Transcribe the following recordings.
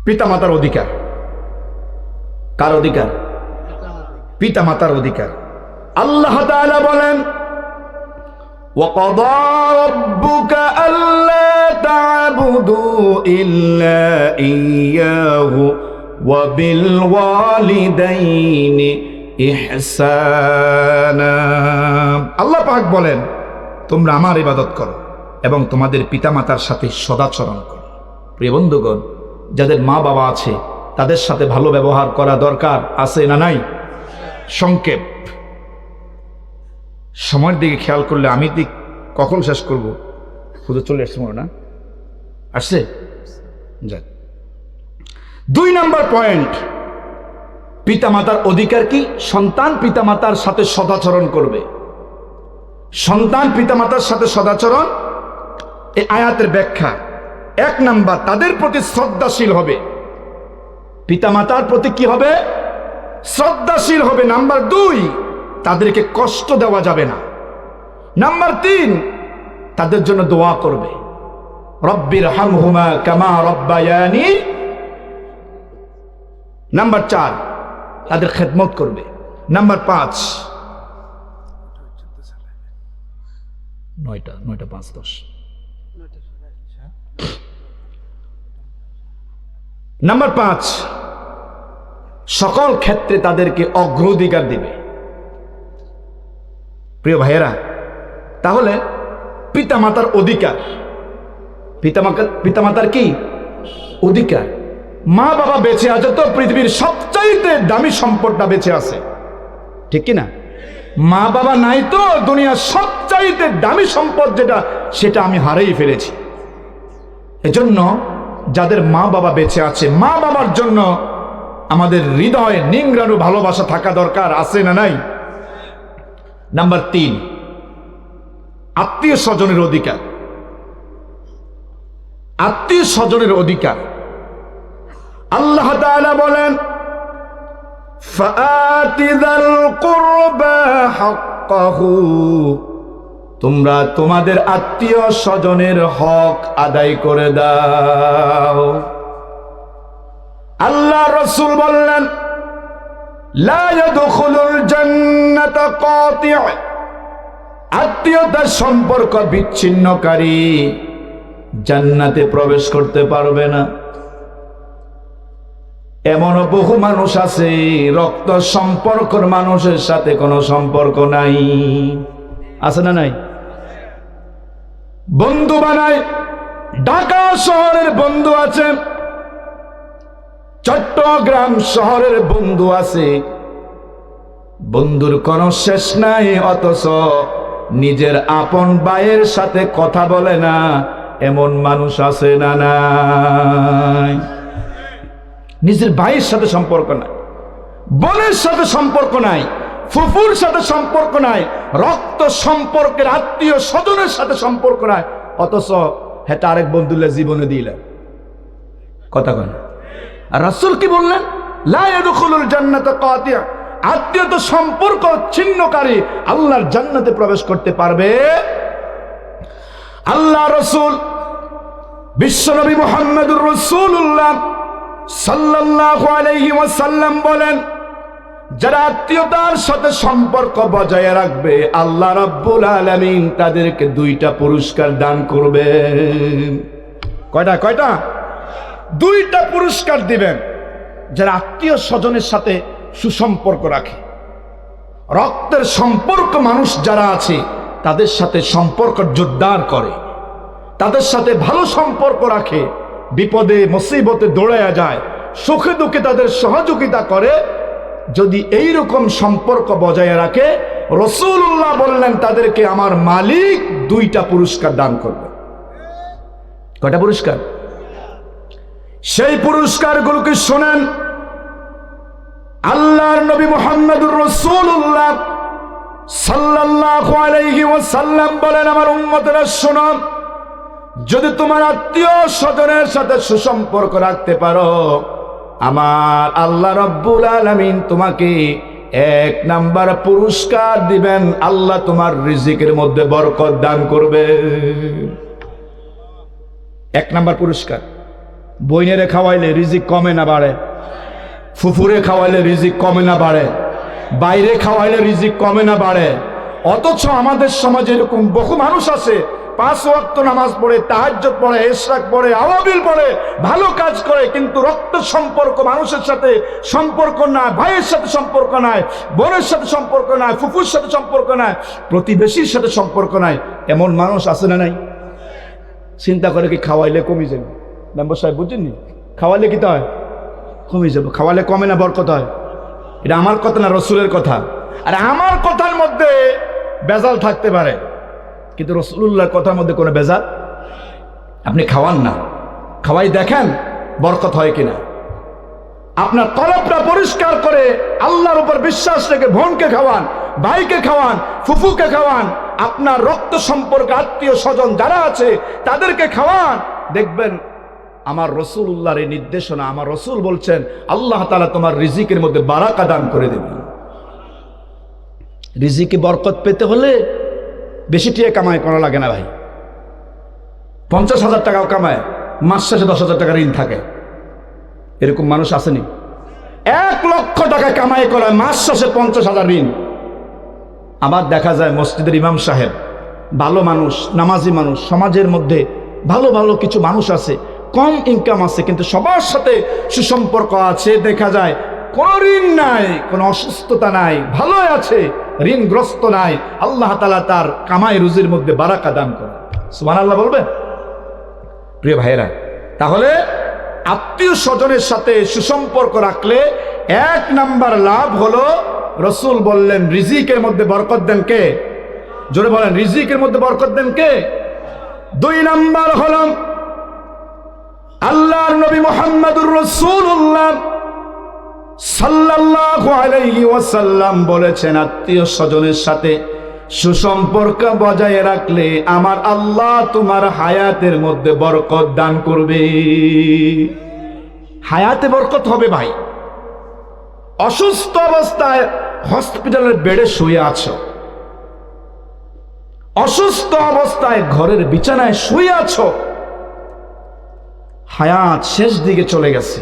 পিতামাতার অধিকার। কার অধিকার? পিতামাতার অধিকার। আল্লাহ তাআলা বলেন, وَقَضَى رَبُّكَ أَلَّا تَعْبُدُوا إِلَّا إِيَّاهُ وَبِالْوَالِدَيْنِ إِحْسَانًا। আল্লাহ পাক বলেন, তোমরা আমার ইবাদত করো এবং তোমাদের পিতামাতার সাথে সদাচরণ করো। প্রিয় বন্ধুগণ, যাদের মা বাবা আছে তাদের সাথে ভালো ব্যবহার করা দরকার আছে না নাই? সংক্ষেপ, সময়ের দিকে খেয়াল করলে আমি দিক কখন শেষ করব? শুধু চলে আসছে মনে না? আসছে? যাক, 2 নম্বর পয়েন্ট, পিতামাতার অধিকার কি? সন্তান পিতামাতার সাথে সদাচরণ করবে। সন্তান পিতামাতার সাথে সদাচরণ, এই আয়াতের ব্যাখ্যা। 1 নাম্বার, তাদের প্রতি শ্রদ্ধাশীল হবে। পিতামাতার প্রতি কি হবে? শ্রদ্ধাশীল হবে। নাম্বার 2, তাদেরকে কষ্ট দেওয়া যাবে না। নাম্বার 3, তাদের জন্য দোয়া করবে, রব্বির হামহুমা কামা রব্বায়ানি। নাম্বার 4, তাদের খেদমত করবে। নাম্বার 5, 9টা 5 10। নাম্বার 5, সকল ক্ষেত্রে তাদেরকে অগ্রাধিকার দিবে। প্রিয় ভাইয়েরা, তাহলে পিতামাতার অধিকার, পিতামাতার কি অধিকার? মা বাবা বেঁচে আছে তো পৃথিবীর সবচাইতে দামি সম্পদটা বেঁচে আছে, ঠিক কি না? মা বাবা নাই তো দুনিয়ার সবচাইতে দামি সম্পদ যেটা, সেটা আমি হারিয়ে ফেলেছি। এজন্য যাদের মা বাবা বেঁচে আছে, মা বাবার জন্য আমাদের হৃদয়ে নিংড়ানো ভালোবাসা থাকা দরকার, আছে না নাই? নাম্বার 3, আত্মীয় স্বজনের অধিকার। আত্মীয় স্বজনের অধিকার আল্লাহ তাআলা বলেন, ফাআতি যাল কুরবা হাক্কাহু, তোমরা তোমাদের আত্মীয় স্বজনের হক আদায় করে দাও। আল্লাহ রাসূল বললেন, লা ইয়াদখুলুল জান্নাতা কাতি', আত্মীয়তার সম্পর্ক বিচ্ছিন্নকারী জান্নাতে প্রবেশ করতে পারবে না। এমনও বহু মানুষ আছে রক্ত সম্পর্কের মানুষের সাথে কোনো সম্পর্ক নাই, আছে না নাই? বন্ধু বানায়, ঢাকা শহরের বন্ধু আছে, চট্টগ্রাম শহরের বন্ধু আছে, বন্ধুর কোনো শেষ নাই, অথচ নিজের আপন ভাইয়ের সাথে কথা বলে না, এমন মানুষ আছে না নাই? নিজের ভাইয়ের সাথে সম্পর্ক নাই, বোনের সাথে সম্পর্ক নাই, ফুফুর সাথে সম্পর্ক নাই, রক্ত সম্পর্কের আত্মীয় স্বজনের সাথে সম্পর্ক নাই, অথচ হেটা আরেক বন্ধুলে জীবনে দিলেন। কথা কন। আর রাসূল কি বললেন? লা ইয়াদখুলুল জান্নাতা কাতি', আত্মীয়তা সম্পর্ক ছিন্নকারী আল্লাহর জান্নাতে প্রবেশ করতে পারবে। আল্লাহ রাসূল বিশ্বনবী মুহাম্মদুর রাসূলুল্লাহ সাল্লাল্লাহু আলাইহি ওয়াসাল্লাম বলেন, যারা আত্মীয়তার সাথে সম্পর্ক বজায় রাখবে, আল্লাহ রাব্বুল আলামিন তাদেরকে 2টা পুরস্কার দান করবেন। কয়টা? 2টা পুরস্কার দিবেন। যারা আত্মীয় স্বজনের সাথে সুসম্পর্ক রাখে, রক্তের সম্পর্ক মানুষ যারা আছে তাদের সাথে সম্পর্ক জোরদার করে, তাদের সাথে ভালো সম্পর্ক রাখে, বিপদে মুসিবতে দৌড়ায়া যায়, সুখে দুঃখে তাদের সহযোগিতা করে, যদি এই রকম সম্পর্ক বজায় রাখে, রাসূলুল্লাহ বললেন তাদেরকে আমার মালিক 2টা পুরস্কার দান করবে। কয়টা পুরস্কার? সেই পুরস্কারগুলোকে শোনেন। আল্লাহর নবী মুহাম্মদুর রাসূলুল্লাহ সাল্লাল্লাহু আলাইহি ওয়াসাল্লাম বলেন, আমার উম্মতেরা শোনো, যদি তোমার আত্মীয় স্বজনের সাথে সুসম্পর্ক রাখতে পারো, আমার আল্লাহ রাব্বুল আলামিন তোমাকে 1 নাম্বার পুরস্কার দিবেন, আল্লাহ তোমার রিজিকের মধ্যে বরকত দান করবে। 1 নাম্বার পুরস্কার। বইনেরে খাওয়াইলে রিজিক কমে না বাড়ে? ফুফুরে খাওয়াইলে রিজিক কমে না বাড়ে? বাইরে খাওয়াইলে রিজিক কমে না বাড়ে? অথচ আমাদের সমাজে এরকম বহু মানুষ আছে 5 ওয়াক্ত নামাজ পড়ে, তাহাজ্জুদ পড়ে, ইশরাক পড়ে, আওয়াবিল পড়ে, ভালো কাজ করে, কিন্তু রক্ত সম্পর্ক মানুষের সাথে সম্পর্ক না, ভাইয়ের সাথে সম্পর্ক নাই, বোনের সাথে সম্পর্ক নাই, ফুফুর সাথে সম্পর্ক নাই, প্রতিবেশীর সাথে সম্পর্ক নাই। এমন মানুষ আছে না নাই? চিন্তা করে কি খাওয়াইলে কমে যাবে? মেম্বার সাহেব বুঝছেননি? খাওয়াইলে কি হয়? কমে যাবে। খাওয়াইলে কমে না বরকত হয়? এটা আমার কথা না, রসুলের কথা। আর আমার কথার মধ্যে বেজাল থাকতে পারে, কিন্তু রসুল্লাহর কথার মধ্যে কোনো বেজাল। আপনি খাওয়ান না, খাওয়াই দেখেন বরকত হয় কিনা। আপনার তরফটা পরিষ্কার করে আল্লাহর উপর বিশ্বাস রেখে বোনকে খাওয়ান, ভাইকে খাওয়ান, ফুফুকে খাওয়ান, আপনার রক্ত সম্পর্ক আত্মীয় স্বজন যারা আছে তাদেরকে খাওয়ান। দেখবেন আমার রসুল্লাহর এই নির্দেশনা, আমার রসুল বলছেন আল্লাহ তাআলা তোমার রিজিকের মধ্যে বারাকা দান করে দেবেন। রিজিকে বরকত পেতে হলে বেশি টাকা কামাই করা লাগে না ভাই। 50,000 টাকাও কামায়, মাস শেষে 10,000 টাকা ঋণ থাকে। এরকম মানুষ আসেনি? 1 লক্ষ টাকা কামাই করা, মাস শেষে 50,000 ঋণ। আবার দেখা যায় মসজিদের ইমাম সাহেব ভালো মানুষ, নামাজি মানুষ, সমাজের মধ্যে ভালো ভালো কিছু মানুষ আছে, কম ইনকাম আছে, কিন্তু সবার সাথে সুসম্পর্ক আছে। দেখা যায় কোনো ঋণ নাই, কোনো অসুস্থতা নাই, ভালো আছে, ঋণগ্রস্ত নাই। আল্লাহ তাআলা তার কামাই রুজির মধ্যে বারাকা দান করে। সুবহানাল্লাহ বলবেন? প্রিয় ভাইয়েরা, তাহলে আত্মীয় স্বজনের সাথে সুসম্পর্ক রাখলে 1 নাম্বার লাভ হলো, রসুল বললেন রিজিকের মধ্যে বরকত দেন কে? জোরে বলেন, রিজিকের মধ্যে বরকত দেন কে? 2 নাম্বার হলো আল্লাহর নবী মুহাম্মদুর রাসূলুল্লাহ সাল্লাল্লাহু আলাইহি ওয়াসাল্লাম বলেছেন, আত্মীয় স্বজনের সাথে সুসম্পর্ক বজায় রাখলে আমার আল্লাহ তোমার হায়াতের মধ্যে বরকত দান করবে। হায়াতে বরকত হবে ভাই। অসুস্থ অবস্থায় হসপিটালের বেডে শুয়ে আছো, অসুস্থ অবস্থায় ঘরের বিছানায় শুয়ে আছো, হায়াত শেষ দিকে চলে গেছে,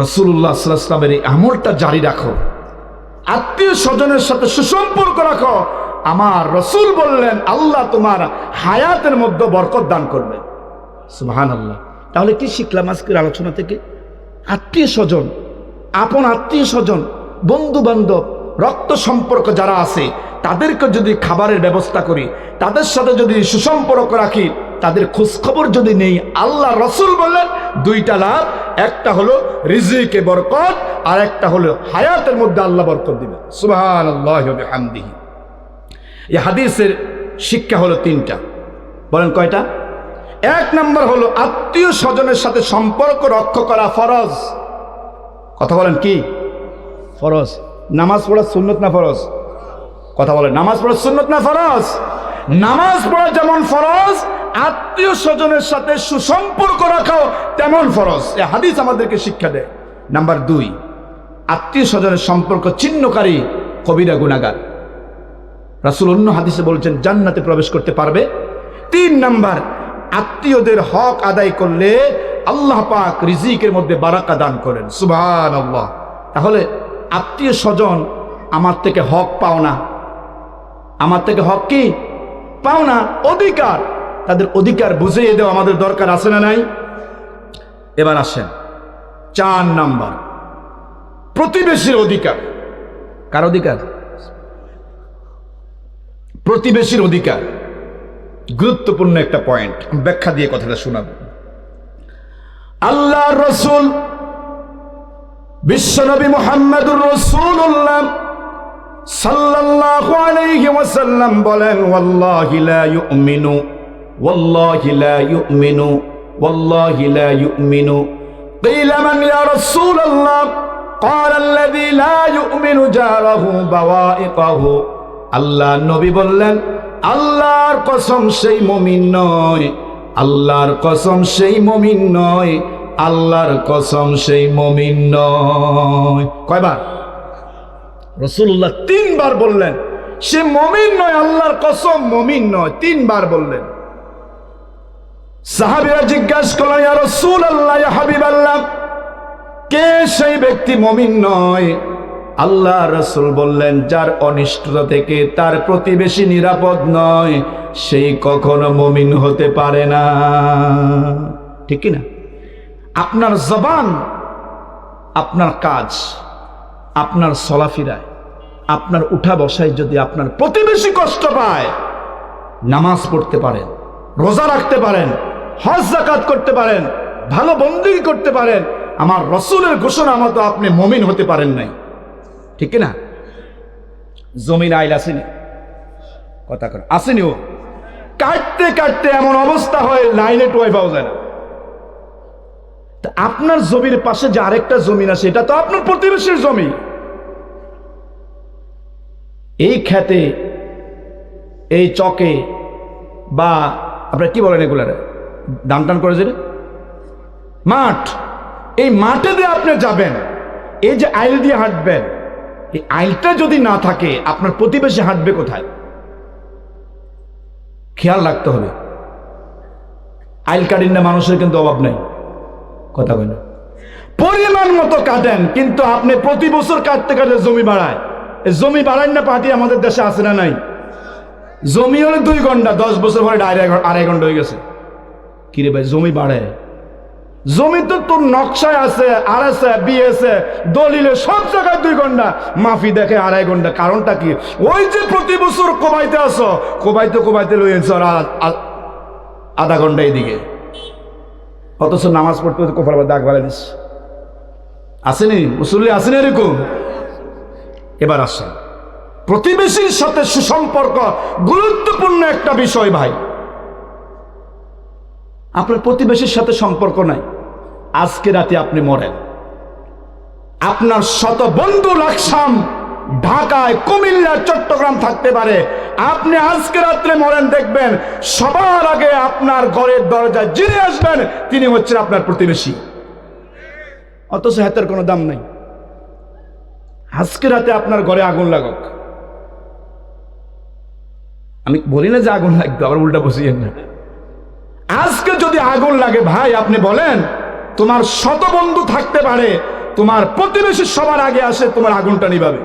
রাসূলুল্লাহ সাল্লাল্লাহু আলাইহি ওয়াসাল্লামের এই আমলটা জারি রাখো, আত্মীয় স্বজনের সাথে সুসম্পর্ক রাখো। আমার রসুল বললেন আল্লাহ তোমার হায়াতের মধ্যে বরকত দান করবে। সুবহানাল্লাহ। তাহলে কি শিখলাম আজকের আলোচনা থেকে? আত্মীয় স্বজন, আপন আত্মীয় স্বজন, বন্ধু বান্ধব, রক্ত সম্পর্ক যারা আছে তাদেরকে যদি খাবারের ব্যবস্থা করি, তাদের সাথে যদি সুসম্পর্ক রাখি, তাদের খোঁজখবর যদি নেই, আল্লাহ রসুল বললেন 2টা লাভ। একটা হলো রিজিকে বরকত, আর একটা হলো হায়াতের মধ্যে আল্লাহ বরকত দিবে। সুবহানাল্লাহি ওয়া বিহামদিহি। এই হাদিসের শিক্ষা হলো 3টা। বলেন কয়টা? 1 নাম্বার হলো আত্মীয় স্বজনের সাথে সম্পর্ক রক্ষা করা ফরজ। কথা বলেন, কি ফরজ? নামাজ পড়া সুন্নত না ফরজ? কথা বলেন, নামাজ পড়া সুন্নত না ফরজ? নামাজ পড়া যেমন ফরজ, আত্মীয় স্বজনের সাথে সুসম্পর্ক রাখাও তেমন ফরজ। এই হাদিস আমাদেরকে শিক্ষা দেয়। নাম্বার 2, আত্মীয় স্বজনের সম্পর্ক ছিন্নকারী কবিরা গুনাহগার। রাসূল অন্য হাদিসে বলছেন জান্নাতে প্রবেশ করতে পারবে। 3 নাম্বার, আত্মীয়দের হক আদায় করলে আল্লাহ পাক রিজিকের মধ্যে বারাকা দান করেন। সুবহানাল্লাহ। তাহলে আত্মীয় স্বজন আমার থেকে হক পাও না, আমার থেকে হক কি পাও না, অধিকার। তাদের অধিকার বুঝিয়ে দেওয়া আমাদের দরকার আছে না নাই? এবার আসেন 4 নাম্বার, প্রতিবেশীর অধিকার। কার অধিকার? প্রতিবেশীর অধিকার। গুরুত্বপূর্ণ একটা পয়েন্ট, ব্যাখ্যা দিয়ে কথাটা শোনাব। আল্লাহর রাসূল বিশ্বনবী মুহাম্মদুর রাসূলুল্লাহ সাল্লাল্লাহু আলাইহি ওয়াসাল্লাম বলেন, ওয়াল্লাহি লা ইউমিনু, ওয়াল্লাহি লা ইউমিনু, ওয়াল্লাহি লা ইউমিনু। قيل من يا رسول الله؟ قال الذي لا يؤمن جاره بوائقه। আল্লাহ নবী বললেন, আল্লাহর কসম সেই মুমিন নয়, আল্লাহর কসম সেই মুমিন নয়, আল্লাহর কসম সেই মুমিন নয়। কয়বার? রাসূলুল্লাহ 3 বার বললেন সে মুমিন নয়, আল্লাহর কসম মুমিন নয়, 3 বার বললেন। সাহাবীরা জিজ্ঞাসা করলেন, ইয়া রাসূলুল্লাহ, ইয়া হাবিবাল্লাহ, কে সেই ব্যক্তি মুমিন নয়? আল্লাহ রাসূল বললেন, যার অনিষ্টতা থেকে তার প্রতিবেশী নিরাপদ নয়, সেই কখনো মুমিন হতে পারে না। ঠিক কি না? আপনার জবান, আপনার কাজ, আপনার চলাফেরায়, আপনার উঠা বসায় যদি আপনার প্রতিবেশী কষ্ট পায়, নামাজ পড়তে পারেন, রোজা রাখতে পারেন, হজ যাকাত করতে পারেন, ভালো বন্দেগী করতে পারেন, আমার রাসূলের ঘোষণা মতো আপনি মুমিন হতে পারেন নাই। ঠিক না? জমিন আইল আসেনি, কথা কর আসেনি, ও কাটতে কাটতে এমন অবস্থা হয় লাইনে টোয়াই পাওয়া যায় না। আপনার জমির পাশে যে আরেকটা জমিন আছে, এটা তো আপনার প্রতিবেশীর জমি। এই খেতে, এই চকে, বা আপনারা কি বলেন এগুলার, দান টান করে যে মাঠ, এই মাঠে দিয়ে আপনি যাবেন, এই যে আইল দিয়ে হাঁটবেন, এই আইলটা যদি না থাকে আপনার প্রতিবেশী হাঁটবে কোথায়? খেয়াল রাখতে হবে। আইল কাটিন না, মানুষের কিন্তু অভাব নেই, কথা বলেন, পরিমাণ মতো কাটেন, কিন্তু আপনি প্রতি বছর কাটতে কাটতে জমি বাড়ায়। জমি বাড়ায় না পার্টি আমাদের দেশে আছে না নাই? জমি হলে 2 ঘন্টা, 10 বছর পরে 2.5 ঘন্টা হয়ে গেছে। কিরে ভাই, জমি বাড়ে? জমি তো তোর নকশায় আছে, আর আছে, বিয়েছে, দলিলে, সব জায়গায় 2 ঘন্টা, মাফি দেখে 2.5 ঘন্টা। কারণটা কি? ওই যে প্রতি বছর কোবাইতে আসো, কোবাইতে লইয়েছ আধা ঘন্টা এইদিকে, অথচ নামাজ পড়তে কোফার দাগ বাড়াই দিস। আসেনি মুসল্লি, আসেনি এরকম? এবার আসেন, প্রতিবেশীর সাথে সুসম্পর্ক গুরুত্বপূর্ণ একটা বিষয় ভাই। আপনার প্রতিবেশীর সাথে সম্পর্ক নাই, আজকে রাতে আপনি মরেন, আপনার শত বন্ধু লাকসাম, ঢাকায়, কুমিল্লা, চট্টগ্রাম থাকতে পারে, আপনি আজকে রাত্রে মরেন, দেখবেন সবার আগে আপনার ঘরের দরজায় যিনি আসবেন তিনি হচ্ছেন আপনার প্রতিবেশী, অথচ হাতের কোনো দাম নাই। আজকে রাতে আপনার ঘরে আগুন লাগুক, আমি বলি না যে আগুন লাগবে, আবার উল্টা বসিয়েন না, আজকে যদি আগুন লাগে ভাই, আপনি বলেন, তোমার শত বন্ধু থাকতে পারে, তোমার প্রতিবেশী সবার আগে আসে তোমার আগুনটা নিভাবে,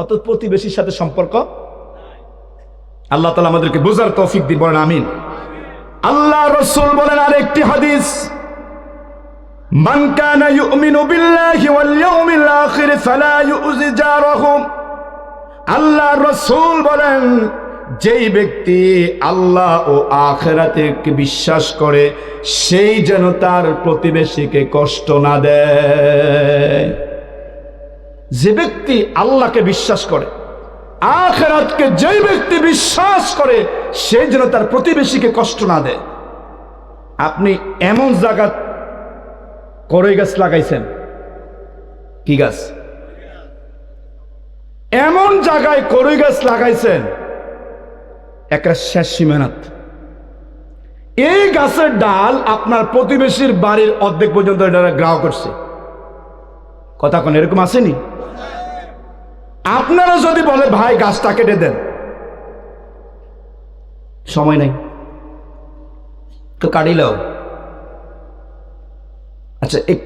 অত প্রতিবেশীর সাথে সম্পর্ক। আল্লাহ তাআলা আমাদেরকে বুঝার তৌফিক দিন, বলেন আমিন। আল্লাহ রাসূল বলেন আরেকটি হাদিস, মান কানা ইউমিনু বিল্লাহি ওয়াল ইয়াউমিল আখির ফালা ইউজি জারাহু। আল্লাহ রাসূল বলেন, যেই ব্যক্তি আল্লাহ ও আখিরাতে বিশ্বাস করে, সেই যেন তার প্রতিবেশীকে কষ্ট না দেয়। যে ব্যক্তি আল্লাহকে বিশ্বাস করে, আখিরাতকে যেই ব্যক্তি বিশ্বাস করে, সে যেন তার প্রতিবেশীকে কষ্ট না দেয়। আপনি এমন জায়গা করই গাছ লাগাইছেন, কি গাছ? এমন জায়গায় করই গাছ লাগাইছেন, একটা শেষ সীমানাত। এই গাছের ডাল আপনার প্রতিবেশীর বাড়ির অর্ধেক পর্যন্ত এটা গ্রাহ করছে, কথা কোন এরকম আসেনি? আপনারা যদি বলে ভাই গাছটা কেটে দেন, সময় নাই তো কাটিলেও, আচ্ছা এই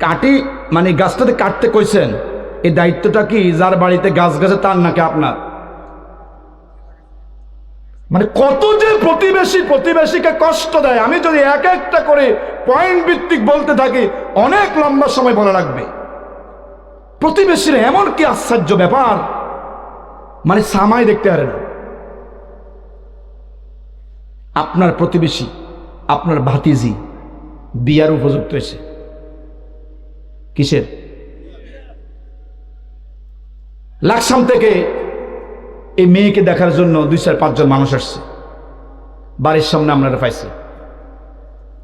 কাটি মানে গাছটাতে কাটতে কইছেন, এই দায়িত্বটা কি যার বাড়িতে গাছ গাছে তার নাকি আপনার? মানে কত যে প্রতিবেশীকে কষ্ট দেয়, আমি যদি এক একটা করে পয়েন্ট ভিত্তিক বলতে থাকি অনেক লম্বা সময় বলা লাগবে। প্রতিবেশীর এমন কি আশ্চর্য ব্যাপার, মানে সামাই দেখতে পারে না। আপনার প্রতিবেশী, আপনার ভাতিজি বিয়ার উপযুক্ত হয়েছে, কিসের? লাকসাম থেকে এই মেয়েকে দেখার জন্য 2-4-5 জন মানুষ আসছে, বাড়ির সামনে আমরা পাইছি।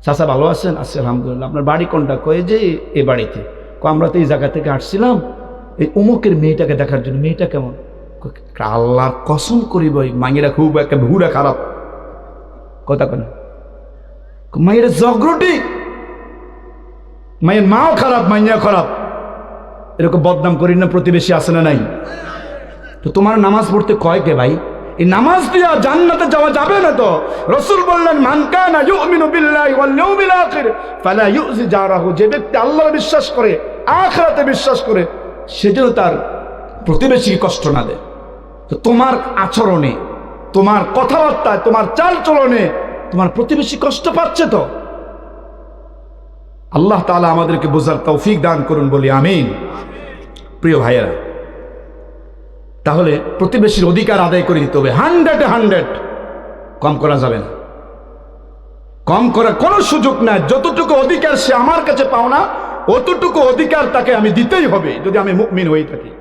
চাচা ভালো আছেন? আছে আলহামদুলিল্লাহ। আপনার বাড়ি কোনটা? কয়ে যে এ বাড়িতে। আমরা তো এই জায়গা থেকে আসছিলাম এই অমুকের মেয়েটাকে দেখার জন্য। মেয়েটা কেমন? আল্লাহর কসম করি ভাই, মাইয়েরা খুব একটা ভুরা খারাপ, কথা কেন, মাইয়েরা জগরটি, মায়ের মাও খারাপ, মাইয়া খারাপ, এরকম বদনাম করি না। প্রতিবেশী আছে না নাই? তো তোমার নামাজ পড়তে কয় কে ভাই? এই নামাজ দিয়া জান্নাতে যাওয়া যাবে না তো? রাসূল বললেন, মান কানা ইউমিনু বিল্লাহি ওয়াল ইয়াউমিল আখির ফালা ইউজি জারাহু। যে ব্যক্তি আল্লাহর বিশ্বাস করে, আখিরাতে বিশ্বাস করে, সে যেন তার প্রতিবেশীকে কষ্ট না দেয়। তো তোমার আচরণে, তোমার কথাবার্তায়, তোমার চাল চলনে তোমার প্রতিবেশী কষ্ট পাচ্ছে তো। আল্লাহ তাআলা আমাদেরকে বোঝার তৌফিক দান করুন, বলি আমিন। প্রিয় ভাইয়েরা, তাহলে প্রতিবেশীর অধিকার আদায় করে দিতে হবে 100-100, কম করা যাবে না, কম করার কোনো সুযোগ নাই। যতটুকু অধিকার সে আমার কাছে পাও না, অতটুকু অধিকার তাকে আমি দিতেই হবে, যদি আমি মুমিন হয়ে থাকি।